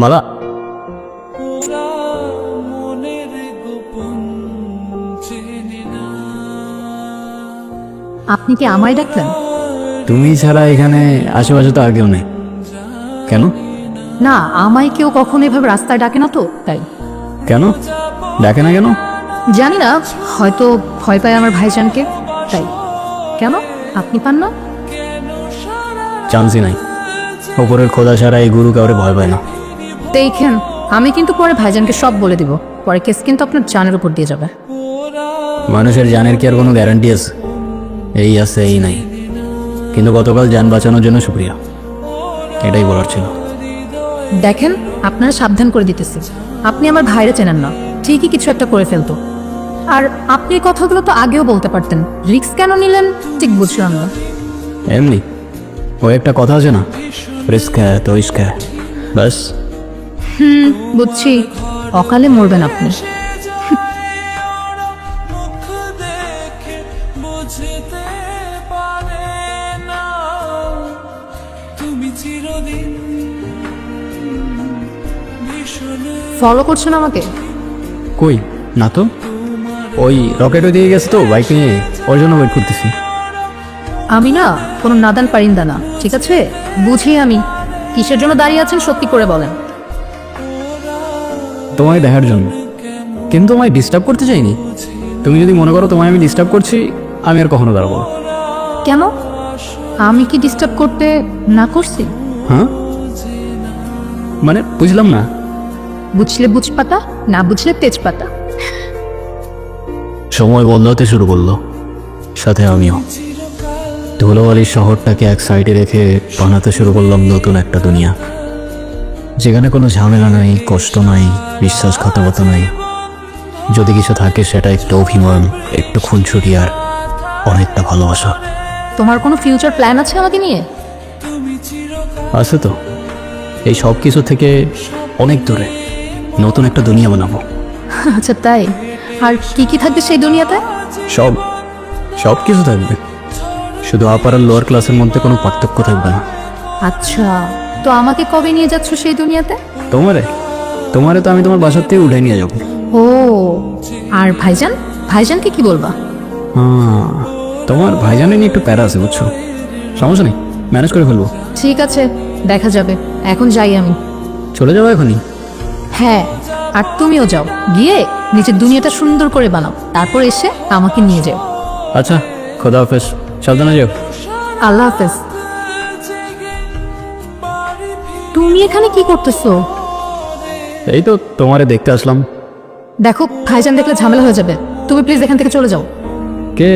মালা, আপনি কি আমায় ডাকলেন? তুমি ছাড়া এখানে আশেপাশে তো আর কেউ নেই। কেন? না, আমায় কেউ কখনো এভাবে রাস্তায় ডাকে না তো, তাই। কেন ডাকে না কেন? জানি না, হয়তো ভয় পায় আমার ভাইজানকে, তাই। কেন, আপনি পান না? চান্সই নাই। ওপরের খোদা ছাড়া এই গুরু কাউরে ভয় পায় না। দেখেন, আমি কিন্তু পরে ভাইজানকে সব বলে দিব, পরে কেস কিন্তু আপনার জানের উপর দিয়ে যাবে। মানুষের জানের কি আর কোনো গ্যারান্টি আছে? এই আছে এই নাই, কিন্তু গতকাল জান বাঁচানোর জন্য শুক্রিয়া, এটাই বলার ছিল। দেখেন, আপনারা সাবধান করে দিতেছি, আপনি আমার ভাইরে চেনেন না, ঠিকই কিছু একটা করে ফেলতো। আর আপনি এই কথাগুলো তো আগেও বলতে পারতেন, রিস্ক কেন নিলেন ঠিক বুঝলাম না। এমনি ওই একটা কথা আছে না, রিস্ক হ্যায় তো ইস্ক হ্যায়, ব্যাস। বুঝছি, অকালে মরবেন আপনি। ফলো করছেন আমাকে? কই না তো, ওই রকেটও দিয়ে গেছে তো বাইক নিয়ে, ওর জন্য ওয়েট করতেছি। আমি না কোনো নাদান পারিন্দা না, ঠিক আছে? বুঝি আমি কিসের জন্য দাঁড়িয়ে আছেন সত্যি করে বলেন। তোমায় দেখার জন্য, কিন্তু তোমায় ডিস্টার্ব করতে চাইনি। তুমি যদি মনে করো তোমায় আমি ডিস্টার্ব করছি, আমি আর কখনো দাঁড়াবো না। কেন, আমি কি ডিস্টার্ব করতে না করছি? হ্যাঁ মানে বুঝলাম না। বুঝলে বুঝপাতা, না বুঝলে তেজপাতা। সময় বদলাতে শুরু করলো, সাথে আমিও। ধুলোবালির শহরটাকে এক সাইডে রেখে বানাতে শুরু করলাম নতুন একটা দুনিয়া, যেখানে কোনো ঝামেলা নাই, কষ্ট নাই, বিশ্বাসঘাতকতা নাই। যদি কিছু থাকে সেটা একটু অভিমান, একটু খুনছুটি আর অনেকটা ভালোবাসা। তোমার কোনো ফিউচার প্ল্যান আছে আমাকে নিয়ে? আছে তো, এই সব কিছু থেকে অনেক দূরে নতুন একটা দুনিয়া বানাবো। আচ্ছা তাই, আর কি কি থাকবে সেই দুনিয়াতে? সব সব কিছু থাকবে, শুধু আপার আর লোয়ার ক্লাসের মধ্যে কোনো পার্থক্য থাকবে না। আচ্ছা, তো আমাকে কবে নিয়ে যাচ্ছ সেই দুনিয়াতে? তোমারে তোমারে তো আমি তোমার বাসার থেকে উঠে নিয়ে যাবো। ও, আর ভাইজান, ভাইজানকে কি বলবা? হ্যাঁ, তোমার ভাইজানের নিয়ে একটু প্যারা আছে বুঝছো, সমস্যা নেই, ম্যানেজ করে ফেলবো। ঠিক আছে, দেখা যাবে, এখন যাই আমি। চলে যাবো এখনই? হ্যাঁ, আর তুমিও যাও, গিয়ে নিজের দুনিয়াটা সুন্দর করে বানাও, তারপর এসে আমাকে নিয়ে যাও। আচ্ছা, খোদা হাফেজ, সাবধানে যাও। আল্লাহ হাফেজ। তুমি এখানে কি করতেছো? এই তো তোমারে দেখতে আসলাম। দেখো, ভাইজান দেখলে ঝামেলা হয়ে যাবে, তুমি প্লিজ এখান থেকে চলে যাও। কে?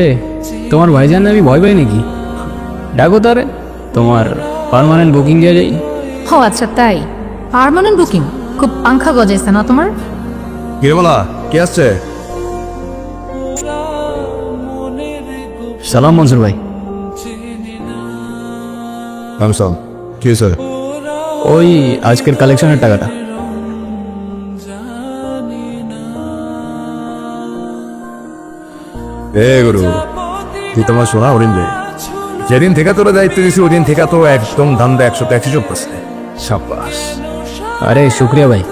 তোমার ভাইজান আমি ভয় পাই নাকি? ডাকো তারে, তোমার পার্মানেন্ট বুকিং দিয়ে যাই। ও আচ্ছা তাই, পার্মানেন্ট বুকিং? খুব পাংখা গজাইছে না তোমার? গিরিমালা কে আসছে? সালাম মনসুর ভাই। আমসাম, কি হয়েছে? ওই আজকের কালেকশনের টাকাটা। এ গুরু, তুই তোমার শোনা হরিণ রে, যেদিন থেকে তোরা দায়িত্ব দিয়েছি ওদিন থেকে তো একদম ধান্দা 100-100 চলতেছে। সাব্বাস। আরে শুক্রিয়া ভাই,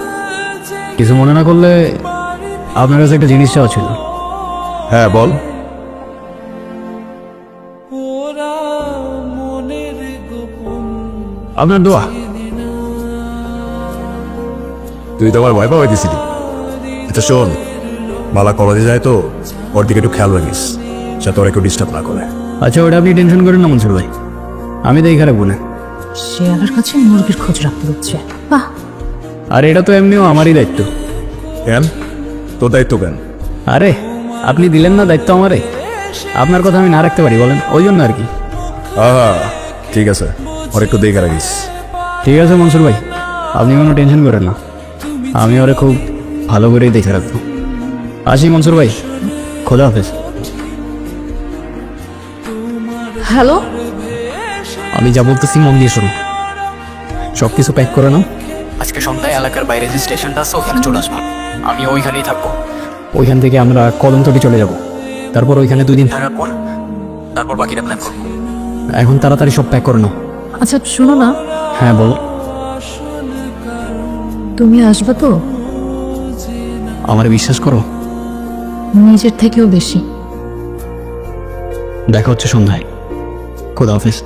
কিছু মনে না করলে আপনার কাছে একটা জিনিস চাওয়া ছিল। হ্যাঁ বল। আপনার দোয়া। তুই তো আমার ভয় পাওয়াই দিছিলি। আচ্ছা শোন, মালা কলেজে যায় তো, ওর দিকে একটু খেয়াল রাখিস, যাতে ওরা একটু ডিস্টার্ব না করে। আচ্ছা, ওটা আপনি টেনশন করেন না মনসুর ভাই, আমি তো এইখানে বোনে। শেয়ালের কাছে মুরগির খোঁজ রাখতে হচ্ছে, বাহ। আর এটা তো এমনিও আমারই দায়িত্ব। কেন তোর দায়িত্ব কেন? আরে আপনি দিলেন না দায়িত্ব আমারে, আপনার কথা আমি না রাখতে পারি বলেন, ওই জন্য আর কি। আহা, ঠিক আছে, ওর একটু দেখে রাখিস। ঠিক আছে মনসুর ভাই, আপনি কোনো টেনশন করেন না, আমি ওরে খুব ভালো করেই দেখে রাখবো। আসি মনসুর ভাই, খোদা হাফেজ। হ্যালো, আমি যা বলতেছি মন দিয়ে শোনো, সব কিছু প্যাক করে নাও। আজকে সন্ধ্যায় এলাকার বাইরে যে স্টেশনটা আছে ওখানে চলে আসবো, আমি ওইখানেই থাকবো। ওইখান থেকে আমরা কদমতলি চলে যাব, তারপর ওইখানে 2 দিন থাকার পর তারপর বাকিটা প্ল্যান করবো। এখন তাড়াতাড়ি সব প্যাক করে নাও। আচ্ছা শোনো না, হ্যাঁ বলো। তুমি আসবে তো? আমার বিশ্বাস করো, নিজের থেকেও বেশি। দেখা হচ্ছে সন্ধ্যায়। খোদা হাফেজ।